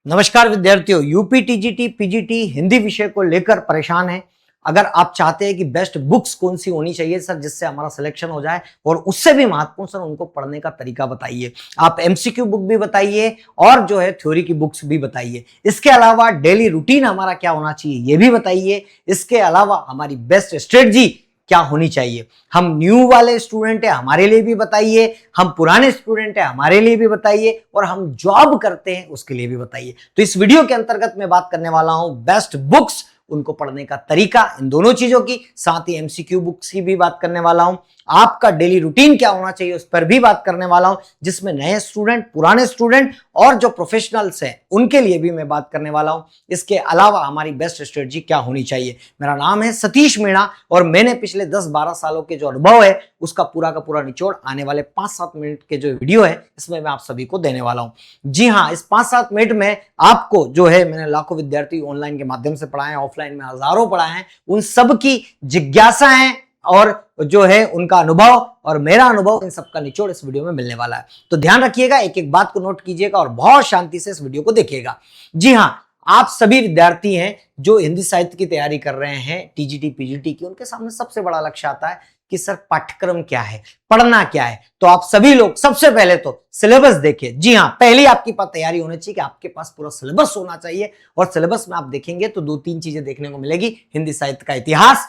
नमस्कार विद्यार्थियों, UP TGT PGT Hindi विषय को लेकर परेशान हैं। अगर आप चाहते हैं कि बेस्ट बुक्स कौन सी होनी चाहिए सर जिससे हमारा सिलेक्शन हो जाए और उससे भी महत्वपूर्ण सर उनको पढ़ने का तरीका बताइए। आप एमसीक्यू बुक भी बताइए और जो है थ्योरी की बुक्स भी बताइए। इसके अलावा डेली रूटीन हमारा क्या होना चाहिए ये भी बताइए। इसके अलावा हमारी बेस्ट स्ट्रेटजी क्या होनी चाहिए। हम न्यू वाले स्टूडेंट हैं हमारे लिए भी बताइए, हम पुराने स्टूडेंट हैं हमारे लिए भी बताइए और हम जॉब करते हैं उसके लिए भी बताइए। तो इस वीडियो के अंतर्गत मैं बात करने वाला हूं बेस्ट बुक्स, उनको पढ़ने का तरीका, इन दोनों चीजों की, साथ ही एमसीक्यू बुक्स की भी बात करने वाला हूं। आपका डेली रूटीन क्या होना चाहिए उस पर भी बात करने वाला हूं, जिसमें नए स्टूडेंट, पुराने स्टूडेंट और जो प्रोफेशनल्स हैं उनके लिए भी मैं बात करने वाला हूं। इसके अलावा हमारी बेस्ट स्ट्रेटजी क्या होनी चाहिए। मेरा नाम है सतीश मीणा और मैंने पिछले 10-12 सालों के जो अनुभव है उसका पूरा का पूरा निचोड़ आने वाले 5-7 मिनट के जो वीडियो है इसमें मैं आप सभी को देने वाला हूं। जी हाँ, इस 5-7 मिनट में आपको जो है मैंने लाखों विद्यार्थी ऑनलाइन के माध्यम से पढ़ाए हैं, ऑफलाइन में हजारों पढ़ाए हैं, उन सब की जिज्ञासाएं और जो है उनका अनुभव और मेरा अनुभव, इन सबका निचोड़ इस वीडियो में मिलने वाला है। तो ध्यान रखिएगा, एक एक बात को नोट कीजिएगा और बहुत शांति से इस वीडियो को देखिएगा। जी हाँ, आप सभी विद्यार्थी हैं जो हिंदी साहित्य की तैयारी कर रहे हैं टीजीटी पीजीटी की, उनके सामने सबसे बड़ा लक्ष्य आता है कि सर पाठ्यक्रम क्या है, पढ़ना क्या है। तो आप सभी लोग सबसे पहले तो सिलेबस देखिए। जी हाँ, पहली आपकी पास तैयारी होनी चाहिए कि आपके पास पूरा सिलेबस होना चाहिए और सिलेबस में आप देखेंगे तो 2-3 चीजें देखने को मिलेगी। हिंदी साहित्य का इतिहास,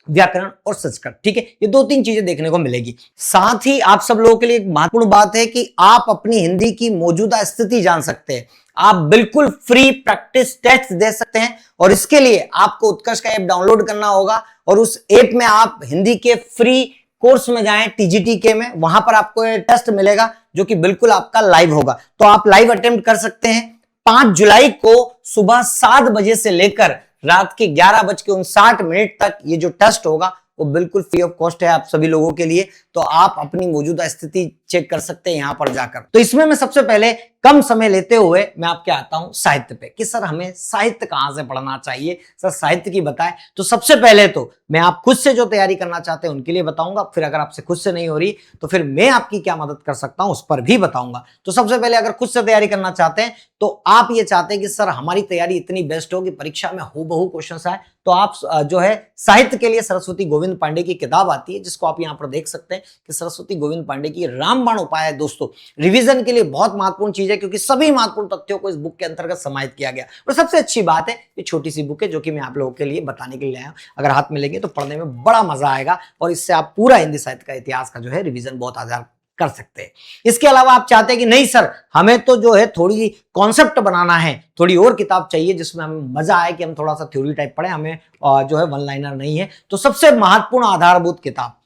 व्याकरण और संस्कृत, ठीक है, ये 2-3 चीजें देखने को मिलेगी। साथ ही आप सब लोगों के लिए एक महत्वपूर्ण बात है कि आप अपनी हिंदी की मौजूदा स्थिति जान सकते हैं। आप बिल्कुल फ्री प्रैक्टिस टेस्ट दे सकते हैं और इसके लिए आपको उत्कर्ष का ऐप डाउनलोड करना होगा और उस ऐप में आप हिंदी के फ्री कोर्स में जाएं टीजीटी के में, वहां पर आपको टेस्ट मिलेगा जो कि बिल्कुल आपका लाइव होगा। तो आप लाइव अटेम्प्ट कर सकते हैं। 5 जुलाई को सुबह 7 बजे से लेकर रात के 11:59 तक ये जो टेस्ट होगा वो बिल्कुल फ्री ऑफ कॉस्ट है आप सभी लोगों के लिए। तो आप अपनी मौजूदा स्थिति चेक कर सकते हैं यहां पर जाकर। तो इसमें मैं सबसे पहले कम समय लेते हुए मैं आपके आता हूं साहित्य पे कि सर हमें साहित्य कहां से पढ़ना चाहिए, सर साहित्य की बताएं। तो सबसे पहले तो मैं आप खुद से जो तैयारी करना चाहते हैं उनके लिए बताऊंगा, फिर अगर आपसे खुद से नहीं हो रही तो फिर मैं आपकी क्या मदद कर सकता हूं उस पर भी बताऊंगा। तो सबसे पहले अगर खुद से तैयारी करना चाहते हैं तो आप ये चाहते हैं कि सर हमारी तैयारी इतनी बेस्ट हो कि परीक्षा में हूबहू क्वेश्चन आए, तो आप जो है साहित्य के लिए सरस्वती गोविंद पांडे की किताब आती है जिसको आप यहां पर देख सकते हैं कि सरस्वती गोविंद पांडे की रामबाण उपाय है। दोस्तों रिवीजन के लिए बहुत महत्वपूर्ण चीज है क्योंकि सभी महत्वपूर्ण तथ्यों को इस बुक के अंतर्गत समाहित किया गया और सबसे अच्छी बात है ये छोटी सी बुक है जो कि मैं आप लोगों के लिए बताने के लिए आया हूं। अगर हाथ में लेंगे तो पढ़ने में बड़ा मजा आएगा और इससे आप पूरा हिंदी साहित्य का इतिहास का जो है रिवीजन बहुत आसान कर सकते हैं। इसके अलावा आप चाहते हैं कि नहीं सर हमें तो जो है थोड़ी कॉन्सेप्ट बनाना है, थोड़ी और किताब चाहिए जिसमें हमें मजा आए कि हम थोड़ा सा थ्योरी टाइप पढ़े, हमें जो है वन लाइनर नहीं है, तो सबसे महत्वपूर्ण आधारभूत किताब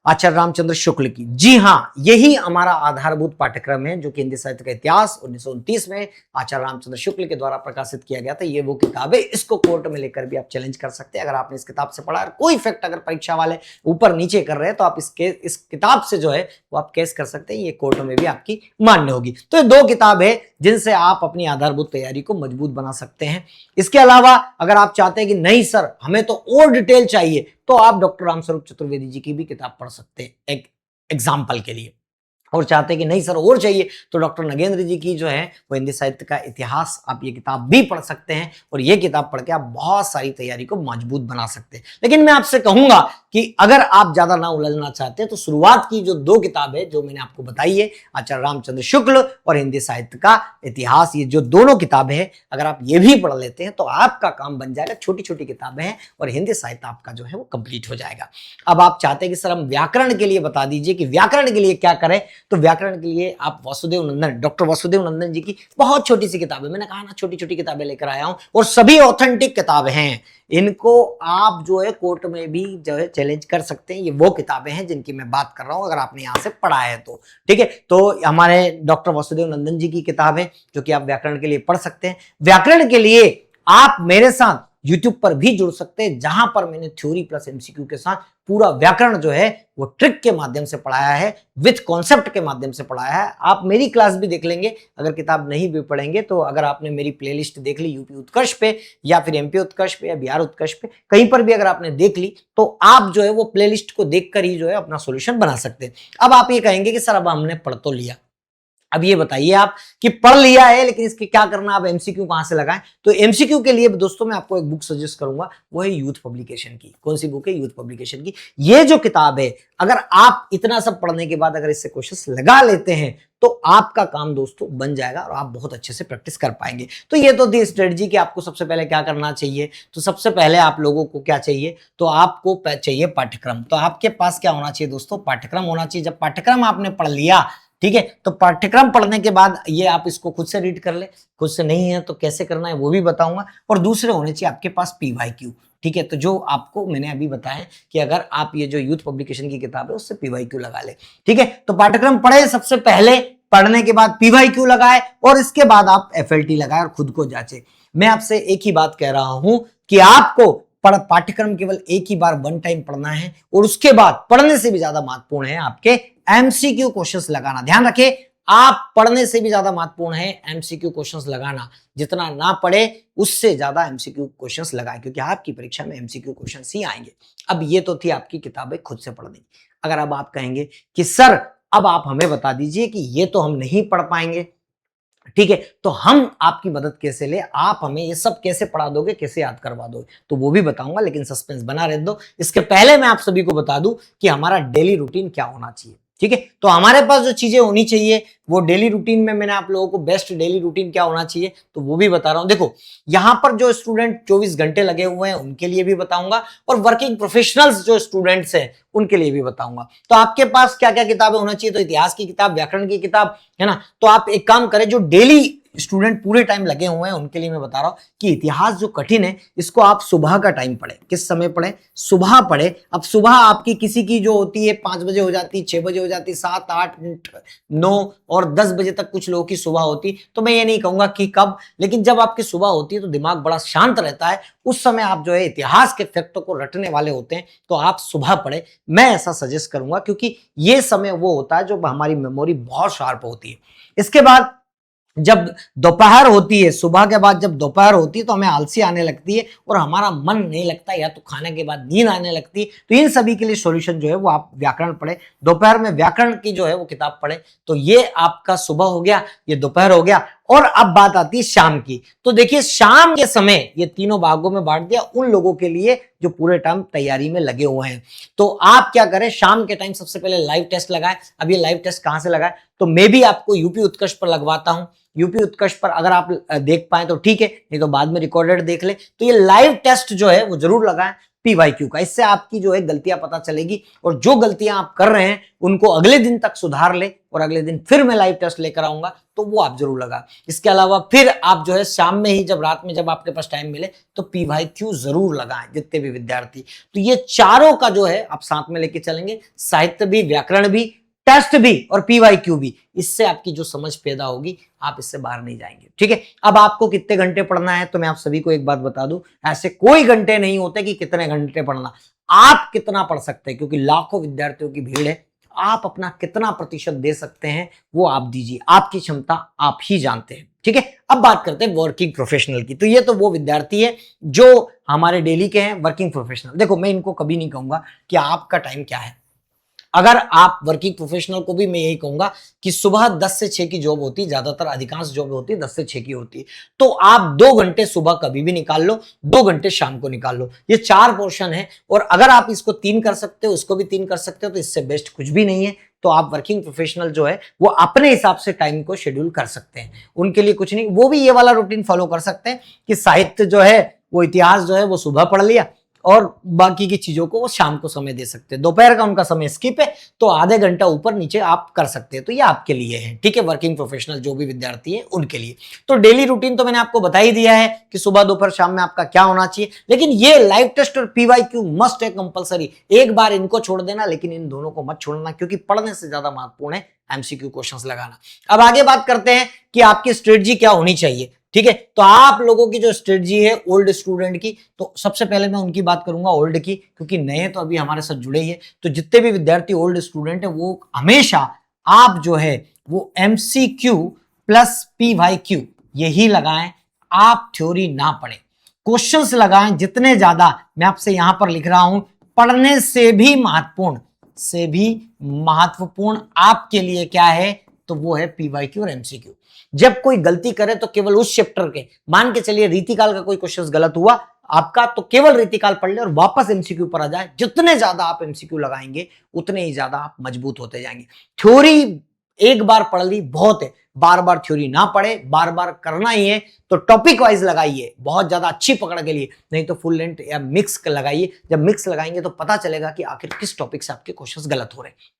आचार्य रामचंद्र शुक्ल की। जी हाँ, यही हमारा आधारभूत पाठ्यक्रम है जो कि हिंदी साहित्य का इतिहास 1929 में आचार्य रामचंद्र शुक्ल के द्वारा प्रकाशित किया गया था। ये वो किताब है, इसको कोर्ट में लेकर भी आप चैलेंज कर सकते हैं। अगर आपने इस किताब से पढ़ा, कोई फैक्ट अगर परीक्षा वाले ऊपर नीचे कर रहे हैं तो आप इस किताब से जो है वो आप केस कर सकते हैं, ये कोर्ट में भी आपकी मान्य होगी। तो ये 2 किताब है जिनसे आप अपनी आधारभूत तैयारी को मजबूत बना सकते हैं। इसके अलावा अगर आप चाहते हैं कि नहीं सर हमें तो और डिटेल चाहिए तो आप डॉक्टर रामस्वरूप चतुर्वेदी जी की भी किताब पढ़ सकते हैं एक एग्जाम्पल के लिए। और चाहते हैं कि नहीं सर और चाहिए तो डॉक्टर नगेंद्र जी की जो है वो हिंदी साहित्य का इतिहास, आप ये किताब भी पढ़ सकते हैं और ये किताब पढ़ के आप बहुत सारी तैयारी को मजबूत बना सकते हैं। लेकिन मैं आपसे कहूंगा कि अगर आप ज्यादा ना उलझना चाहते हैं तो शुरुआत की जो 2 किताब है जो मैंने आपको बताई है, आचार्य रामचंद्र शुक्ल और हिंदी साहित्य का इतिहास, ये जो दोनों किताबें हैं अगर आप ये भी पढ़ लेते हैं तो आपका काम बन जाएगा। छोटी छोटी किताबें हैं और हिंदी साहित्य आपका जो है वो कंप्लीट हो जाएगा। अब आप चाहते हैं कि सर हम व्याकरण के लिए बता दीजिए कि व्याकरण के लिए क्या करें, तो व्याकरण के लिए आप वासुदेव नंदन, डॉक्टर वासुदेव नंदन जी की बहुत छोटी सी किताबें, मैंने कहा ना छोटी छोटी किताबें लेकर आया हूं और सभी ऑथेंटिक किताबें हैं। इनको आप जो है कोर्ट में भी जो है चैलेंज कर सकते हैं। ये वो किताबें हैं जिनकी मैं बात कर रहा हूं अगर आपने यहां से पढ़ा है तो, ठीक है। तो हमारे डॉक्टर वासुदेव नंदन जी की किताब है जो कि आप व्याकरण के लिए पढ़ सकते हैं। व्याकरण के लिए आप मेरे साथ YouTube पर भी जुड़ सकते हैं जहां पर मैंने थ्योरी प्लस एमसीक्यू के साथ पूरा व्याकरण जो है वो ट्रिक के माध्यम से पढ़ाया है, विथ कॉन्सेप्ट के माध्यम से पढ़ाया है। आप मेरी क्लास भी देख लेंगे अगर किताब नहीं भी पढ़ेंगे तो। अगर आपने मेरी प्लेलिस्ट देख ली यूपी उत्कर्ष पे या फिर एमपी उत्कर्ष पे या बिहार उत्कर्ष पे, कहीं पर भी अगर आपने देख ली तो आप जो है वो प्लेलिस्ट को देखकर ही जो है अपना सोल्यूशन बना सकते हैं। अब आप ये कहेंगे कि सर अब हमने पढ़ तो लिया, अब ये बताइए आप कि पढ़ लिया है लेकिन इसके क्या करना, आप एमसीक्यू कहां से लगाएं? तो एमसीक्यू के लिए दोस्तों मैं आपको एक बुक सजेस्ट करूंगा, वो है यूथ पब्लिकेशन की। कौन सी बुक है? यूथ पब्लिकेशन की। ये जो किताब है, अगर आप इतना सब पढ़ने के बाद अगर इससे क्वेश्चंस लगा लेते हैं तो आपका काम दोस्तों बन जाएगा और आप बहुत अच्छे से प्रैक्टिस कर पाएंगे। तो ये तो थी स्ट्रेटजी कि आपको सबसे पहले क्या करना चाहिए। तो सबसे पहले आप लोगों को क्या चाहिए? तो आपको चाहिए पाठ्यक्रम। तो आपके पास क्या होना चाहिए दोस्तों? पाठ्यक्रम होना चाहिए। जब पाठ्यक्रम आपने पढ़ लिया, ठीक है, तो पाठ्यक्रम पढ़ने के बाद ये आप इसको खुद से रीड कर ले। खुद से नहीं है तो कैसे करना है वो भी बताऊंगा। और दूसरे होने चाहिए आपके पास पीवाईक्यू, ठीक है। तो जो आपको मैंने अभी बताया कि अगर आप ये जो यूथ पब्लिकेशन की किताब है उससे पीवाईक्यू लगा ले, ठीक है। तो पाठ्यक्रम पढ़े सबसे पहले, पढ़ने के बाद पीवाईक्यू लगाए और इसके बाद आप एफएलटी लगाए और खुद को जांचे। मैं आपसे एक ही बात कह रहा हूं कि आपको पाठ्यक्रम केवल एक ही बार वन टाइम पढ़ना है और उसके बाद पढ़ने से भी ज्यादा महत्वपूर्ण है आपके एमसीक्यू क्वेश्चंस लगाना। ध्यान रखें, आप पढ़ने से भी ज्यादा महत्वपूर्ण है एमसीक्यू क्वेश्चंस लगाना। जितना ना पढ़े उससे ज्यादा एमसीक्यू क्वेश्चंस लगाएं, क्योंकि आपकी परीक्षा में एमसीक्यू क्वेश्चंस ही आएंगे। अब ये तो थी आपकी किताबें खुद से पढ़ने की। अगर अब आप कहेंगे कि सर अब आप हमें बता दीजिए कि ये तो हम नहीं पढ़ पाएंगे, ठीक है, तो हम आपकी मदद कैसे ले, आप हमें ये सब कैसे पढ़ा दोगे, कैसे याद करवा दोगे, तो वो भी बताऊंगा, लेकिन सस्पेंस बना रहने दो। इसके पहले मैं आप सभी को बता दूं कि हमारा डेली रूटीन क्या होना चाहिए, ठीक है। तो हमारे पास जो चीजें होनी चाहिए वो डेली रूटीन में, मैंने आप लोगों को बेस्ट डेली रूटीन क्या होना चाहिए तो वो भी बता रहा हूं। देखो यहां पर जो स्टूडेंट 24 घंटे लगे हुए हैं उनके लिए भी बताऊंगा और वर्किंग प्रोफेशनल्स जो स्टूडेंट्स हैं उनके लिए भी बताऊंगा। तो आपके पास क्या क्या किताबें होना चाहिए? तो इतिहास की किताब, व्याकरण की किताब, है ना। तो आप एक काम करें, जो डेली स्टूडेंट पूरे टाइम लगे हुए हैं उनके लिए मैं बता रहा हूं कि इतिहास जो कठिन है इसको आप सुबह का टाइम पढ़े। किस समय पढ़े? सुबह पढ़े। अब सुबह आपकी किसी की जो होती है 5 बजे हो जाती, 6 बजे हो जाती, 7, 8, 9 और 10 बजे तक कुछ लोगों की सुबह होती। तो मैं ये नहीं कहूंगा कि कब, लेकिन जब आपकी सुबह होती है तो दिमाग बड़ा शांत रहता है, उस समय आप जो है इतिहास के फैक्टों को रटने वाले होते हैं, तो आप सुबह पढ़े। मैं ऐसा सजेस्ट करूंगा क्योंकि ये समय वो होता है जब हमारी मेमोरी बहुत शार्प होती है। इसके बाद जब दोपहर होती है, सुबह के बाद जब दोपहर होती है तो हमें आलसी आने लगती है और हमारा मन नहीं लगता, या तो खाने के बाद नींद आने लगती है। तो इन सभी के लिए सॉल्यूशन जो है वो आप व्याकरण पढ़े, दोपहर में व्याकरण की जो है वो किताब पढ़े। तो ये आपका सुबह हो गया, ये दोपहर हो गया। और अब बात आती है शाम की। तो देखिए शाम के समय ये तीनों भागों में बांट दिया उन लोगों के लिए जो पूरे टाइम तैयारी में लगे हुए हैं। तो आप क्या करें, शाम के टाइम सबसे पहले लाइव टेस्ट लगाए। अब ये लाइव टेस्ट कहां से लगाए? तो मैं भी आपको यूपी उत्कर्ष पर लगवाता हूं। यूपी उत्कर्ष पर अगर आप देख पाए तो ठीक है, नहीं तो बाद में रिकॉर्डेड देख ले। तो ये लाइव टेस्ट जो है वो जरूर लगाएं पीवाईक्यू का। इससे आपकी जो है गलतियां पता चलेगी और जो गलतियां आप कर रहे हैं उनको अगले दिन तक सुधार ले और अगले दिन फिर मैं लाइव टेस्ट लेकर आऊंगा, तो वो आप जरूर लगा। इसके अलावा फिर आप जो है शाम में ही, जब रात में जब आपके पास टाइम मिले तो पीवाईक्यू जरूर लगाएं जितने भी विद्यार्थी। तो ये चारों का जो है आप साथ में लेके चलेंगे, साहित्य भी, व्याकरण भी, टेस्ट भी और पीवाईक्यू भी। इससे आपकी जो समझ पैदा होगी आप इससे बाहर नहीं जाएंगे, ठीक है। अब आपको कितने घंटे पढ़ना है तो मैं आप सभी को एक बात बता दूं, ऐसे कोई घंटे नहीं होते कि कितने घंटे पढ़ना, आप कितना पढ़ सकते हैं, क्योंकि लाखों विद्यार्थियों की भीड़ है। आप अपना कितना प्रतिशत दे सकते हैं वो आप दीजिए, आपकी क्षमता आप ही जानते हैं, ठीक है। अब बात करते हैं वर्किंग प्रोफेशनल की। तो ये तो वो विद्यार्थी है जो हमारे डेली के हैं, वर्किंग प्रोफेशनल। देखो मैं इनको कभी नहीं कहूंगा कि आपका टाइम क्या है। अगर आप वर्किंग प्रोफेशनल को भी मैं यही कहूंगा कि सुबह 10 से 6 की जॉब होती है, ज्यादातर अधिकांश जॉब होती है 10 से 6 की होती है। तो आप 2 घंटे सुबह कभी भी निकाल लो, 2 घंटे शाम को निकाल लो। ये 4 पोर्शन है और अगर आप इसको 3 कर सकते हो, इसको भी 3 कर सकते हो, तो इससे बेस्ट कुछ भी नहीं है। तो आप वर्किंग प्रोफेशनल जो है वो अपने हिसाब से टाइम को शेड्यूल कर सकते हैं, उनके लिए कुछ नहीं। वो भी ये वाला रूटीन फॉलो कर सकते हैं कि साहित्य जो है वो, इतिहास जो है वो सुबह पढ़ लिया और बाकी की चीजों को वो शाम को समय दे सकते हैं। दोपहर का उनका समय स्किप है तो आधे घंटा ऊपर नीचे आप कर सकते हैं। तो ये आपके लिए है, ठीक है, वर्किंग प्रोफेशनल जो भी विद्यार्थी है उनके लिए। तो डेली रूटीन तो मैंने आपको बता ही दिया है कि सुबह दोपहर शाम में आपका क्या होना चाहिए, लेकिन ये लाइव टेस्ट और पीवाईक्यू मस्ट है, कंपलसरी। एक बार इनको छोड़ देना लेकिन इन दोनों को मत छोड़ना, क्योंकि पढ़ने से ज्यादा महत्वपूर्ण है एमसीक्यू क्वेश्चंस लगाना। अब आगे बात करते हैं कि आपकी स्ट्रेटजी क्या होनी चाहिए, ठीक है। तो आप लोगों की जो स्ट्रेटजी है ओल्ड स्टूडेंट की, तो सबसे पहले मैं उनकी बात करूंगा, ओल्ड की, क्योंकि नए तो अभी हमारे साथ जुड़े ही है। तो जितने भी विद्यार्थी ओल्ड स्टूडेंट है वो हमेशा आप जो है वो एमसीक्यू प्लस पीवाईक्यू यही लगाएं। आप थ्योरी ना पढ़ें, क्वेश्चंस लगाएं जितने ज्यादा। मैं आपसे यहां पर लिख रहा हूं, पढ़ने से भी महत्वपूर्ण आपके लिए क्या है, तो वो है पीवाईक्यू और एमसीक्यू। जब कोई गलती करे तो केवल उस चैप्टर के, मान के चलिए रीतिकाल का कोई क्वेश्चन गलत हुआ आपका, तो केवल रीतिकाल पढ़ ले और वापस एमसीक्यू पर आ जाए। जितने ज्यादा आप एमसीक्यू लगाएंगे उतने ही ज्यादा आप मजबूत होते जाएंगे। थ्योरी एक बार पढ़ ली बहुत है, बार बार थ्योरी ना पढ़े, बार बार करना ही है तो टॉपिक वाइज लगाइए, बहुत ज्यादा अच्छी पकड़ के लिए, नहीं तो फुल लेंथ या मिक्स लगाइए। जब मिक्स लगाएंगे तो पता चलेगा कि आखिर किस टॉपिक से आपके क्वेश्चंस गलत हो रहे हैं।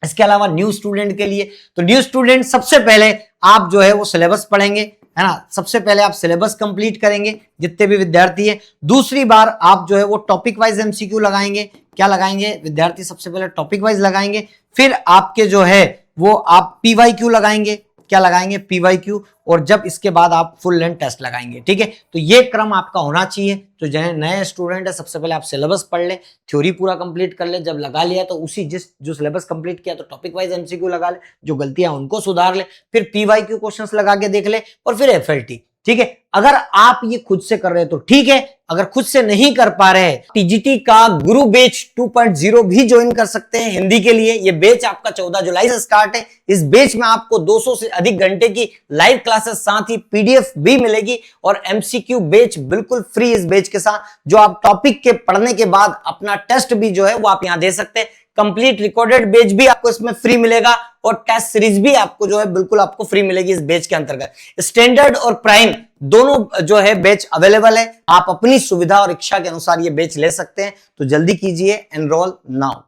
इसके अलावा न्यू स्टूडेंट के लिए, तो न्यू स्टूडेंट सबसे पहले आप जो है वो सिलेबस पढ़ेंगे, है ना, सबसे पहले आप सिलेबस कंप्लीट करेंगे जितने भी विद्यार्थी हैं। दूसरी बार आप जो है वो टॉपिक वाइज एमसीक्यू लगाएंगे। क्या लगाएंगे विद्यार्थी? सबसे पहले टॉपिक वाइज लगाएंगे, फिर आपके जो है वो आप पीवाईक्यू लगाएंगे। क्या लगाएंगे? पीवाईक्यू। और जब इसके बाद आप फुल लेंथ टेस्ट लगाएंगे। ठीक है, तो ये क्रम आपका होना चाहिए। तो जो नए स्टूडेंट है सबसे पहले आप सिलेबस पढ़ ले, थ्योरी पूरा कंप्लीट कर ले, जब लगा लिया तो उसी जो सिलेबस कंप्लीट किया तो टॉपिक वाइज एमसीक्यू लगा ले, जो गलतियां उनको सुधार ले, फिर पीवाईक्यू क्वेश्चंस लगा के देख ले, और फिर एफएलटी। ठीक है, अगर आप ये खुद से कर रहे हैं तो ठीक है, अगर खुद से नहीं कर पा रहे हैं, टीजीटी का गुरु बैच 2.0 भी ज्वाइन कर सकते हैं हिंदी के लिए। ये बैच आपका 14 जुलाई से स्टार्ट है। इस बैच में आपको 200 से अधिक घंटे की लाइव क्लासेस, साथ ही पीडीएफ भी मिलेगी, और एमसीक्यू बैच बिल्कुल फ्री इस बैच के साथ, जो आप टॉपिक के पढ़ने के बाद अपना टेस्ट भी जो है वो आप यहां दे सकते हैं। कंप्लीट रिकॉर्डेड बैच भी आपको इसमें फ्री मिलेगा, और टेस्ट सीरीज भी आपको जो है बिल्कुल आपको फ्री मिलेगी इस बैच के अंतर्गत। स्टैंडर्ड और प्राइम दोनों जो है बैच अवेलेबल है। आप अपनी सुविधा और इच्छा के अनुसार ये बैच ले सकते हैं, तो जल्दी कीजिए, एनरोल नाउ।